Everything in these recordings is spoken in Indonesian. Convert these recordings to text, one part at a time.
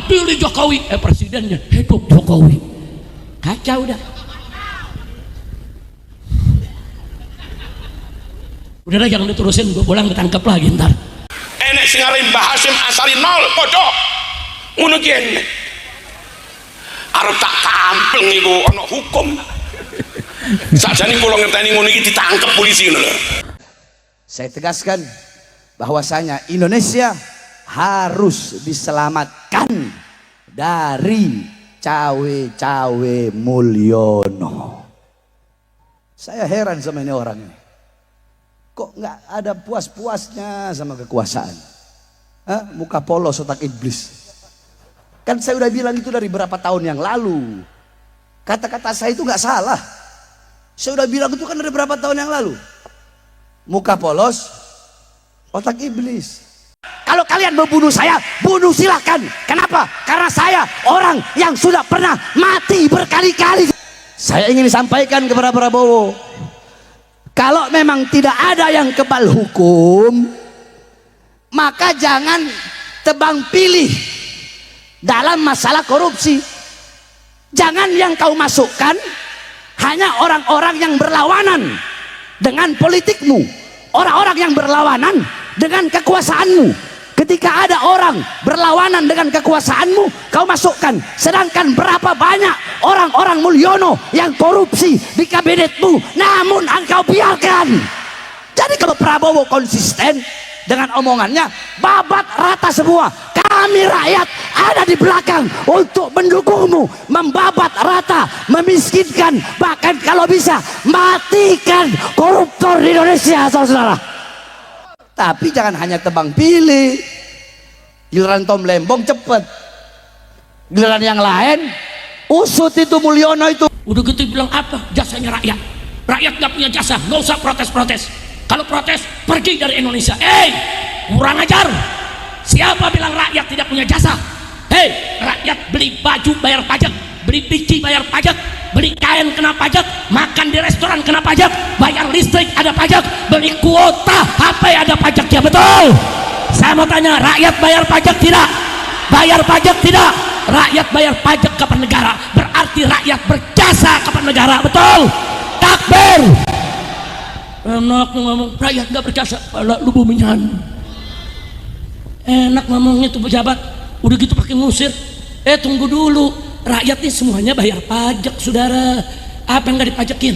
Pilih Jokowi, presidennya hidup Jokowi. Kacau dah. Udah lah, jangan diterusin, gue pulang ketangkep lagi ntar. Enek sing aran Mbah Hasyim Asari nol padha ngono ki enek. Arep tak tampung iku ana hukum. Sakjane kula ngerteni ngono iki ditangkep polisi ngono lho. Saya tegaskan bahwasanya Indonesia harus diselamatkan dari cawe-cawe Mulyono. Saya heran sama ini orang ini. Kok nggak ada puas-puasnya sama kekuasaan? Muka polos otak iblis. Kan saya udah bilang itu dari berapa tahun yang lalu. Kata-kata saya itu nggak salah. Saya udah bilang itu kan dari berapa tahun yang lalu. Muka polos, otak iblis. Kalau kalian mau bunuh saya, bunuh silahkan. Kenapa? Karena saya orang yang sudah pernah mati berkali-kali. Saya ingin sampaikan kepada Prabowo, kalau memang tidak ada yang kebal hukum, maka jangan tebang pilih dalam masalah korupsi. Jangan yang kau masukkan hanya orang-orang yang berlawanan dengan politikmu, orang-orang yang berlawanan dengan kekuasaanmu. Ketika ada orang berlawanan dengan kekuasaanmu, kau masukkan. Sedangkan berapa banyak orang-orang Mulyono yang korupsi di kabinetmu, namun engkau biarkan. Jadi kalau Prabowo konsisten dengan omongannya, babat rata semua. Kami rakyat ada di belakang untuk mendukungmu, membabat rata, memiskinkan, bahkan kalau bisa matikan koruptor di Indonesia, saudara. Tapi jangan hanya tebang pilih. Giliran Tom Lembong cepet, giliran yang lain usut itu Mulyono itu. Udah gitu bilang apa? Jasanya rakyat. Rakyat gak punya jasa, gak usah protes-protes. Kalau protes, pergi dari Indonesia. Kurang ajar. Siapa bilang rakyat tidak punya jasa? Rakyat beli baju bayar pajak, beli biji bayar pajak, beli kain kena pajak, makan di restoran kena pajak, bayar listrik ada pajak, beli kuota HP ada pajaknya, betul? Saya mau tanya, rakyat bayar pajak tidak? Bayar pajak tidak? Rakyat bayar pajak kepada negara, berarti rakyat berjasa kepada negara, betul? Takbir. Enak ngomong rakyat nggak berjasa, pala lu bumian. Enak ngomongnya tuh pejabat, udah gitu pakai ngusir. Tunggu dulu, rakyat ini semuanya bayar pajak, saudara. Apa yang nggak dipajakin?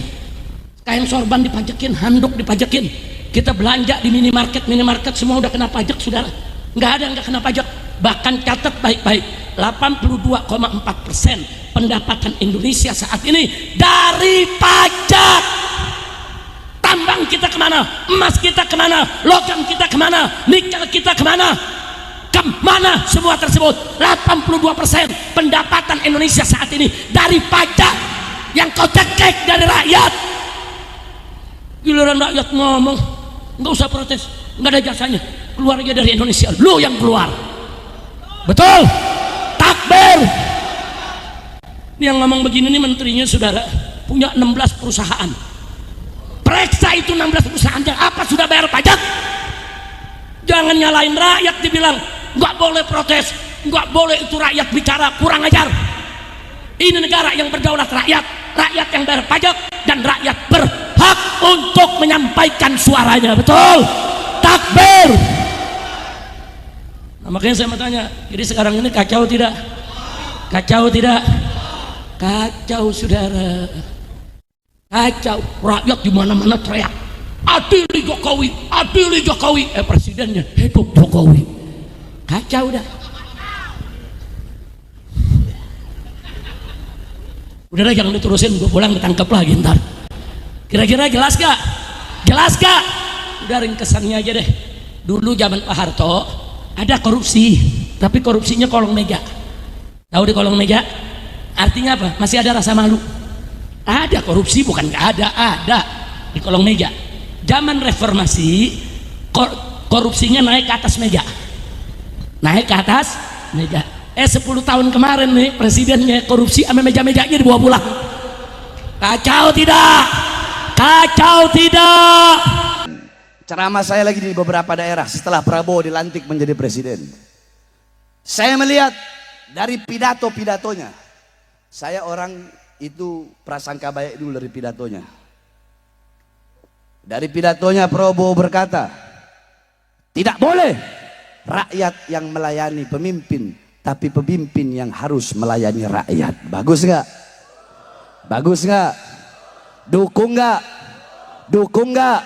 Kain sorban dipajakin, handuk dipajakin. Kita belanja di minimarket semua udah kena pajak, saudara. Nggak ada yang nggak kena pajak. Bahkan catat baik-baik, 82,4% pendapatan Indonesia saat ini dari pajak. Tambang kita kemana? Emas kita kemana? Logam kita kemana? Nikel kita kemana? Kemana semua tersebut? 82% pendapatan Indonesia saat ini dari pajak yang kau cekek dari rakyat. Giliran rakyat ngomong, nggak usah protes, nggak ada jasanya, keluar aja dari Indonesia, lu yang keluar, betul? Takbir. Ini yang ngomong begini nih menterinya, saudara, punya 16 perusahaan. Periksa itu 16 perusahaannya apa sudah bayar pajak? Jangan nyalain rakyat, dibilang nggak boleh protes, nggak boleh itu rakyat bicara, kurang ajar. Ini negara yang berdaulat rakyat, rakyat yang bayar pajak, dan rakyat berhak untuk menyampaikan suaranya, betul? Takbir. Nah, makanya saya mau tanya, jadi sekarang ini kacau tidak? Kacau tidak? Kacau, saudara. Kacau. Rakyat di mana-mana teriak, adili Jokowi, adili Jokowi. Presidennya hidup Jokowi. Kacau dah. Udah lah, jangan diterusin, gue pulang ketangkep lagi ntar. Kira-kira jelas gak? Jelas gak? Udah ringkesannya aja deh. Dulu zaman Pak Harto ada korupsi, tapi korupsinya kolong meja. Tahu di kolong meja? Artinya apa? Masih ada rasa malu. Ada korupsi, bukan gak ada, ada di kolong meja. Zaman reformasi korupsinya naik ke atas meja. Naik ke atas meja. 10 tahun kemarin nih presidennya korupsi sama meja-mejanya dibawa pulang. Kacau tidak? Kacau tidak? Ceramah saya lagi di beberapa daerah setelah Prabowo dilantik menjadi presiden. Saya melihat dari pidato-pidatonya. Saya orang itu prasangka baik dulu dari pidatonya. Dari pidatonya Prabowo berkata, tidak boleh rakyat yang melayani pemimpin, tapi pemimpin yang harus melayani rakyat. Bagus nggak? Bagus nggak? Dukung nggak? Dukung nggak?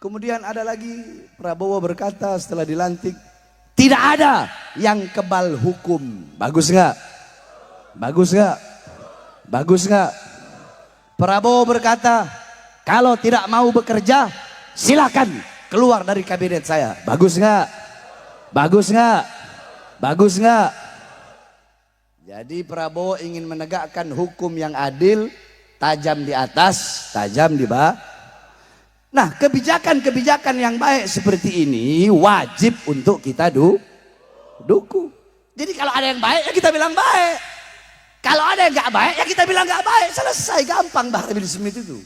Kemudian ada lagi Prabowo berkata setelah dilantik, tidak ada yang kebal hukum. Bagus nggak? Bagus nggak? Bagus nggak? Prabowo berkata, kalau tidak mau bekerja, silakan keluar dari kabinet saya. Bagus nggak? Bagus nggak? Bagus nggak? Jadi Prabowo ingin menegakkan hukum yang adil, tajam di atas, tajam di bawah. Nah, kebijakan-kebijakan yang baik seperti ini wajib untuk kita dukung. Jadi kalau ada yang baik ya kita bilang baik. Kalau ada yang nggak baik ya kita bilang nggak baik. Selesai, gampang. Bahar bin Smith itu.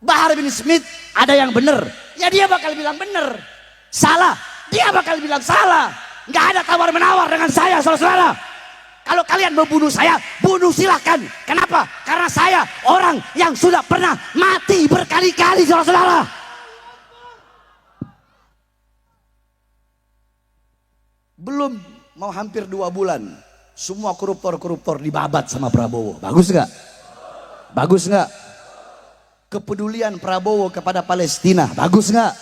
Bahar bin Smith ada yang benar, ya dia bakal bilang benar. Salah, dia bakal bilang salah. Nggak ada tawar menawar dengan saya, saudara-saudara. Kalau kalian mau bunuh saya, bunuh silahkan. Kenapa? Karena saya orang yang sudah pernah mati berkali-kali, saudara-saudara. Belum mau hampir 2 bulan, semua koruptor-koruptor dibabat sama Prabowo. Bagus nggak? Bagus nggak? Kepedulian Prabowo kepada Palestina, bagus nggak?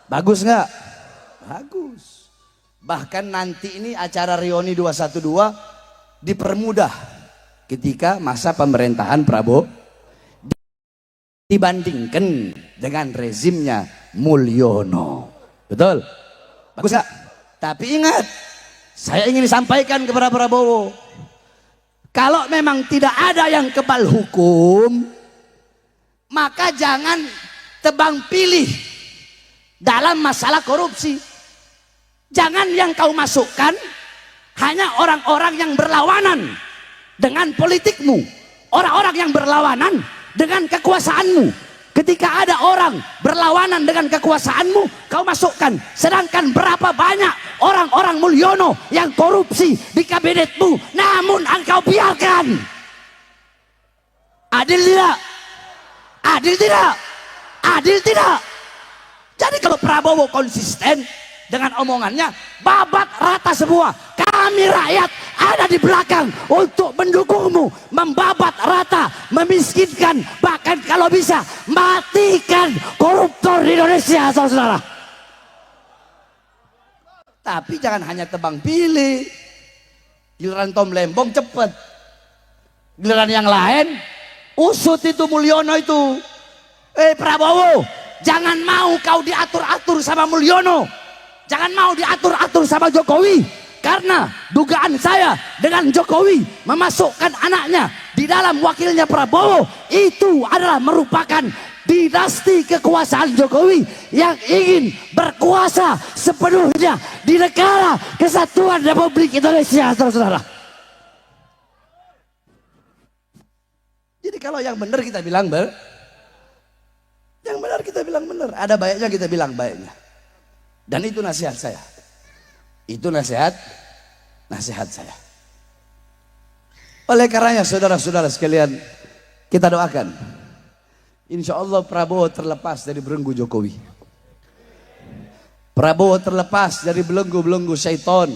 Bagus nggak? Bagus. Bahkan nanti ini acara reuni 212 dipermudah ketika masa pemerintahan Prabowo dibandingkan dengan rezimnya Mulyono. Betul? Bagus nggak? Tapi ingat, saya ingin sampaikan kepada Prabowo, kalau memang tidak ada yang kebal hukum, maka jangan tebang pilih dalam masalah korupsi. Jangan yang kau masukkan hanya orang-orang yang berlawanan dengan politikmu, orang-orang yang berlawanan dengan kekuasaanmu. Ketika ada orang berlawanan dengan kekuasaanmu, kau masukkan. Sedangkan berapa banyak orang-orang Mulyono yang korupsi di kabinetmu, namun engkau biarkan. Adil tidak? Adil tidak? Adil tidak? Jadi kalau Prabowo konsisten dengan omongannya, babat rata semua. Kami rakyat ada di belakang untuk mendukungmu, membabat rata, memiskinkan, bahkan kalau bisa matikan koruptor di Indonesia, saudara-saudara. Tapi jangan hanya tebang pilih. Giliran Tom Lembong cepet, giliran yang lain usut itu Mulyono itu. Prabowo, jangan mau kau diatur-atur sama Mulyono. Jangan mau diatur-atur sama Jokowi. Karena dugaan saya dengan Jokowi memasukkan anaknya di dalam wakilnya Prabowo, itu adalah merupakan dinasti kekuasaan Jokowi yang ingin berkuasa sepenuhnya di negara kesatuan Republik Indonesia, saudara-saudara. Jadi kalau yang benar kita bilang yang benar kita bilang benar, ada baiknya kita bilang baiknya. Dan itu nasihat saya. Itu nasihat saya. Oleh karenanya saudara-saudara sekalian, kita doakan, insya Allah Prabowo terlepas dari belenggu Jokowi. Prabowo terlepas dari belenggu-belenggu syaitan,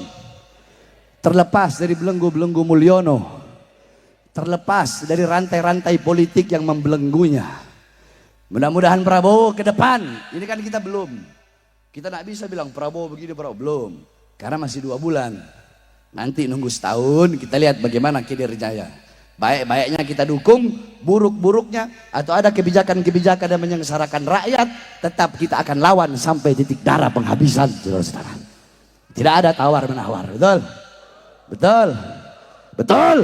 terlepas dari belenggu-belenggu Mulyono, terlepas dari rantai-rantai politik yang membelenggunya. Mudah-mudahan Prabowo ke depan, ini kan kita belum. Kita tidak bisa bilang Prabowo begini, Prabowo belum. Karena masih 2 bulan. Nanti nunggu setahun, kita lihat bagaimana kinerjanya. Baik-baiknya kita dukung, buruk-buruknya, atau ada kebijakan-kebijakan yang menyengsarakan rakyat, tetap kita akan lawan sampai titik darah penghabisan, saudara-saudara. Tidak ada tawar-menawar, betul? Betul? Betul?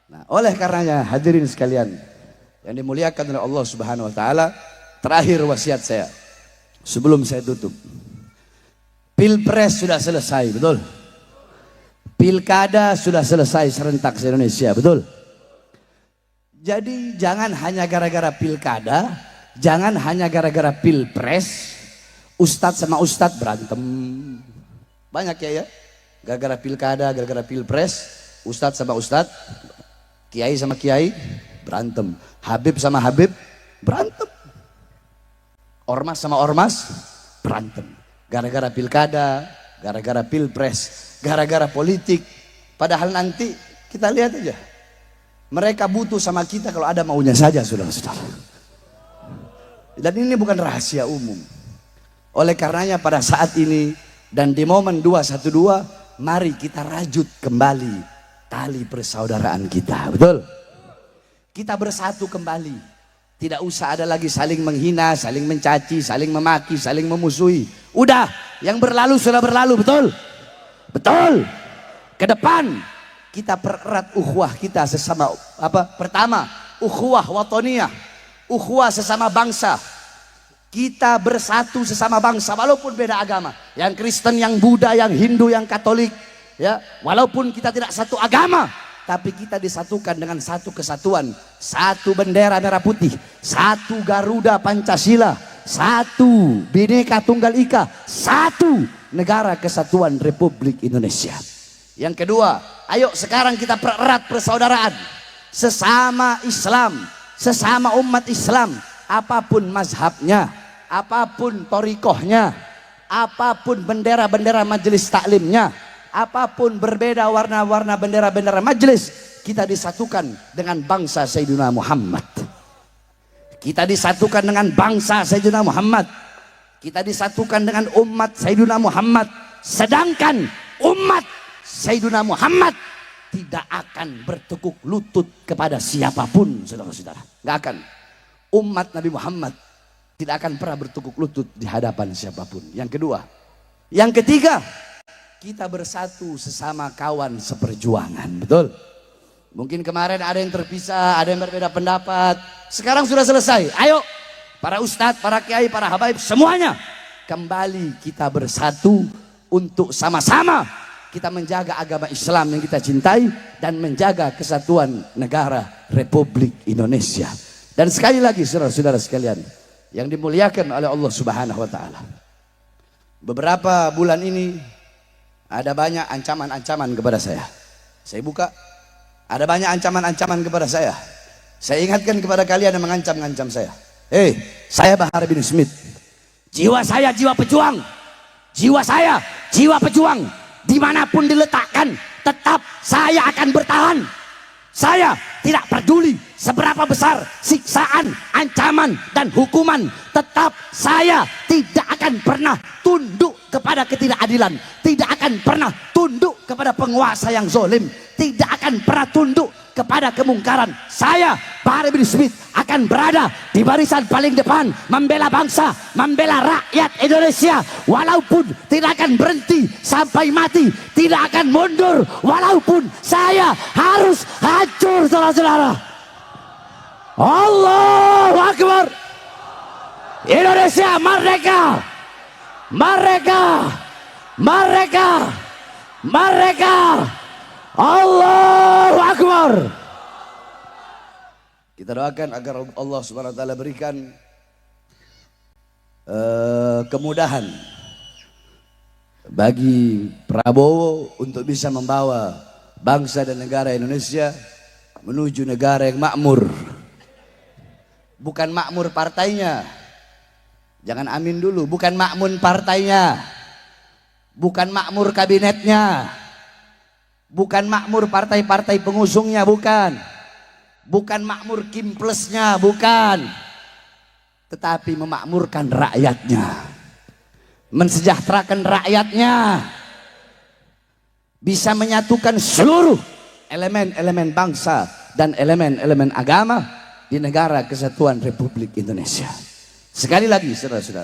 Nah, oleh karenanya hadirin sekalian yang dimuliakan oleh Allah Subhanahu wa taala, terakhir wasiat saya sebelum saya tutup. Pilpres sudah selesai, betul? Pilkada sudah selesai serentak se Indonesia, betul? Jadi jangan hanya gara-gara pilkada, jangan hanya gara-gara pilpres, ustadz sama ustadz berantem. Banyak ya. gara-gara pilkada, gara-gara pilpres, ustadz sama ustadz, kiai sama kiai berantem, Habib sama Habib berantem, ormas sama ormas berantem, gara-gara pilkada, gara-gara pilpres, gara-gara politik. Padahal nanti kita lihat aja, mereka butuh sama kita kalau ada maunya saja, saudara-saudara. Dan ini bukan rahasia umum. Oleh karenanya pada saat ini dan di momen 212, mari kita rajut kembali tali persaudaraan kita, betul? Kita bersatu kembali. Tidak usah ada lagi saling menghina, saling mencaci, saling memaki, saling memusuhi. Udah, yang berlalu sudah berlalu, betul? Betul. Ke depan kita pererat ukhuwah kita sesama pertama, ukhuwah watoniyah, ukhuwah sesama bangsa. Kita bersatu sesama bangsa walaupun beda agama. Yang Kristen, yang Buddha, yang Hindu, yang Katolik, ya, walaupun kita tidak satu agama, tapi kita disatukan dengan satu kesatuan, satu bendera merah putih, satu Garuda Pancasila, satu Bhinneka Tunggal Ika, satu negara kesatuan Republik Indonesia. Yang kedua, ayo sekarang kita pererat persaudaraan sesama Islam, sesama umat Islam, apapun mazhabnya, apapun torikohnya, apapun bendera-bendera majelis taklimnya, apapun berbeda warna-warna bendera-bendera majelis, kita disatukan dengan bangsa Sayyidina Muhammad. Kita disatukan dengan bangsa Sayyidina Muhammad. Kita disatukan dengan umat Sayyidina Muhammad. Sedangkan umat Sayyidina Muhammad tidak akan bertekuk lutut kepada siapapun, saudara-saudara. Nggak akan. Umat Nabi Muhammad tidak akan pernah bertekuk lutut di hadapan siapapun. Yang kedua. Yang ketiga, kita bersatu sesama kawan seperjuangan, betul? Mungkin kemarin ada yang terpisah, ada yang berbeda pendapat. Sekarang sudah selesai. Ayo, para ustadz, para kiai, para habaib, semuanya kembali kita bersatu untuk sama-sama kita menjaga agama Islam yang kita cintai dan menjaga kesatuan negara Republik Indonesia. Dan sekali lagi saudara-saudara sekalian yang dimuliakan oleh Allah Subhanahu wa taala. Beberapa bulan ini ada banyak ancaman-ancaman kepada saya. Saya buka, ada banyak ancaman-ancaman kepada saya. Saya ingatkan kepada kalian yang mengancam-ngancam saya. Saya Bahar bin Smith. Jiwa saya jiwa pejuang. Jiwa saya jiwa pejuang. Dimanapun diletakkan, tetap saya akan bertahan. Saya tidak peduli seberapa besar siksaan, ancaman, dan hukuman. Tetap saya tidak akan pernah tunduk kepada ketidakadilan. Tidak akan pernah tunduk kepada penguasa yang zalim. Tidak akan pernah tunduk kepada kemungkaran. Saya, Bahar bin Smith, akan berada di barisan paling depan, membela bangsa, membela rakyat Indonesia, walaupun tidak akan berhenti sampai mati, tidak akan mundur walaupun saya harus hancur, saudara-saudara. Allahu Akbar. Indonesia merdeka, merdeka, merdeka, merdeka. Allahu Akbar. Kita doakan agar Allah Subhanahu wa taala berikan kemudahan bagi Prabowo untuk bisa membawa bangsa dan negara Indonesia menuju negara yang makmur. Bukan makmur partainya. Jangan amin dulu, bukan makmur partainya. Bukan makmur kabinetnya. Bukan makmur partai-partai pengusungnya, bukan. Bukan makmur Kimplesnya, bukan. Tetapi memakmurkan rakyatnya. Mensejahterakan rakyatnya. Bisa menyatukan seluruh elemen-elemen bangsa dan elemen-elemen agama di negara kesatuan Republik Indonesia. Sekali lagi saudara-saudara,